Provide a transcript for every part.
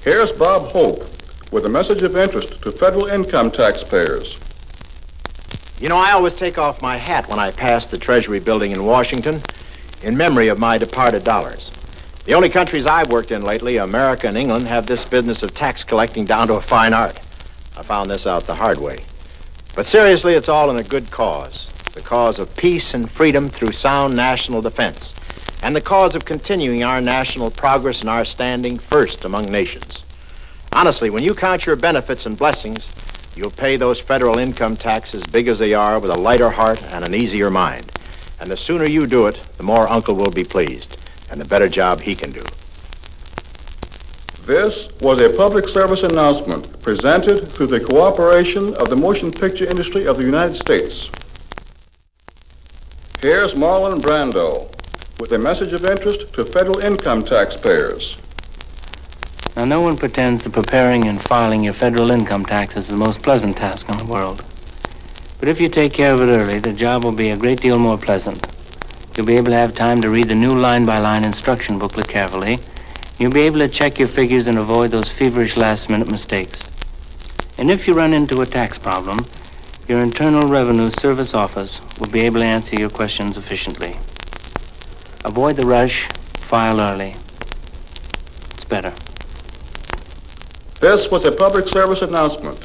Here's Bob Hope with a message of interest to federal income taxpayers. You know, I always take off my hat when I pass the Treasury building in Washington in memory of my departed dollars. The only countries I've worked in lately, America and England, have this business of tax collecting down to a fine art. I found this out the hard way. But seriously, it's all in a good cause. The cause of peace and freedom through sound national defense. And the cause of continuing our national progress and our standing first among nations. Honestly, when you count your benefits and blessings, you'll pay those federal income taxes, big as they are, with a lighter heart and an easier mind. And the sooner you do it, the more Uncle will be pleased, and the better job he can do. This was a public service announcement presented through the cooperation of the motion picture industry of the United States. Here's Marlon Brando with a message of interest to federal income taxpayers. Now, no one pretends that preparing and filing your federal income tax is the most pleasant task in the world. But if you take care of it early, the job will be a great deal more pleasant. You'll be able to have time to read the new line-by-line instruction booklet carefully. You'll be able to check your figures and avoid those feverish last-minute mistakes. And if you run into a tax problem, your Internal Revenue Service Office will be able to answer your questions efficiently. Avoid the rush, file early. It's better. This was a public service announcement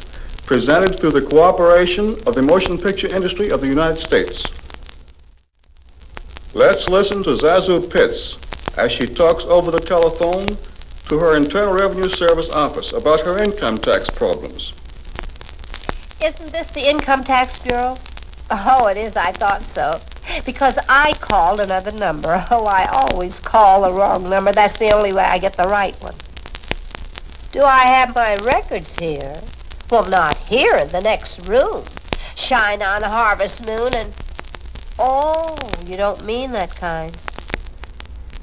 presented through the cooperation of the motion picture industry of the United States. Let's listen to Zazu Pitts as she talks over the telephone to her Internal Revenue Service office about her income tax problems. Isn't this the Income Tax Bureau? Oh, it is. I thought so. Because I called another number. Oh, I always call the wrong number. That's the only way I get the right one. Do I have my records here? Well, not here, in the next room. Shine on a harvest moon and... Oh, you don't mean that kind.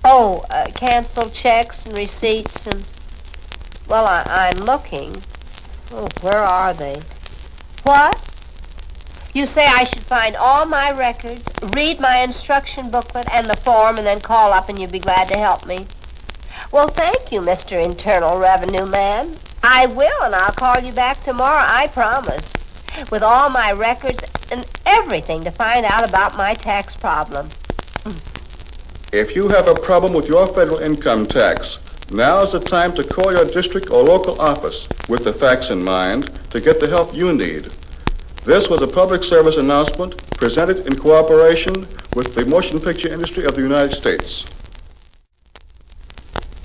Oh, canceled checks and receipts and... Well, I'm looking. Oh, where are they? What? You say I should find all my records, read my instruction booklet and the form, and then call up and you'd be glad to help me. Well, thank you, Mr. Internal Revenue Man. I will, and I'll call you back tomorrow, I promise, with all my records and everything to find out about my tax problem. If you have a problem with your federal income tax, now is the time to call your district or local office with the facts in mind to get the help you need. This was a public service announcement presented in cooperation with the motion picture industry of the United States.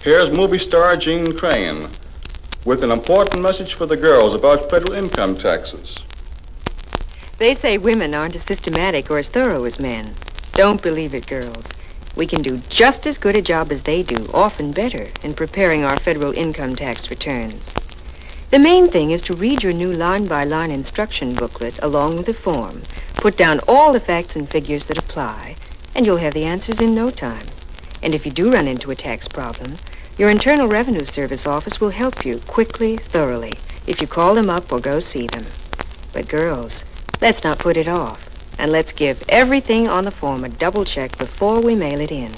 Here's movie star Jean Crane with an important message for the girls about federal income taxes. They say women aren't as systematic or as thorough as men. Don't believe it, girls. We can do just as good a job as they do, often better, in preparing our federal income tax returns. The main thing is to read your new line-by-line instruction booklet along with the form, put down all the facts and figures that apply, and you'll have the answers in no time. And if you do run into a tax problem, your Internal Revenue Service office will help you quickly, thoroughly, if you call them up or go see them. But girls, let's not put it off, and let's give everything on the form a double check before we mail it in.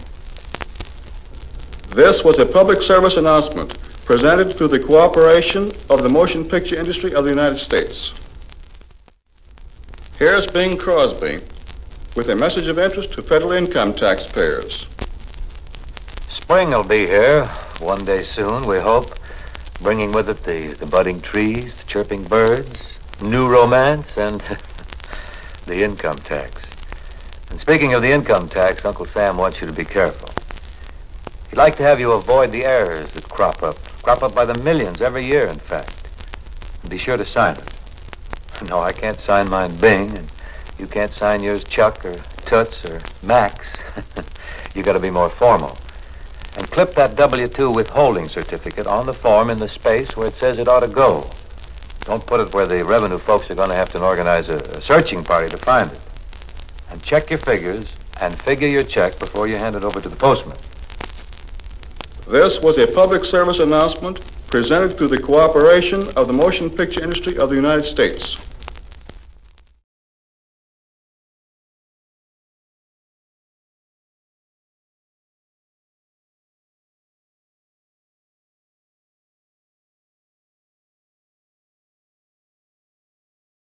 This was a public service announcement presented through the cooperation of the motion picture industry of the United States. Here's Bing Crosby with a message of interest to federal income taxpayers. Spring will be here one day soon, we hope, bringing with it the budding trees, the chirping birds, new romance, and the income tax. And speaking of the income tax, Uncle Sam wants you to be careful. He'd like to have you avoid the errors that crop up by the millions every year, in fact. And be sure to sign it. No, I can't sign mine Bing, and you can't sign yours Chuck or Toots or Max. You got to be more formal. And clip that W-2 withholding certificate on the form in the space where it says it ought to go. Don't put it where the revenue folks are going to have to organize a searching party to find it. And check your figures and figure your check before you hand it over to the postman. This was a public service announcement presented through the cooperation of the motion picture industry of the United States.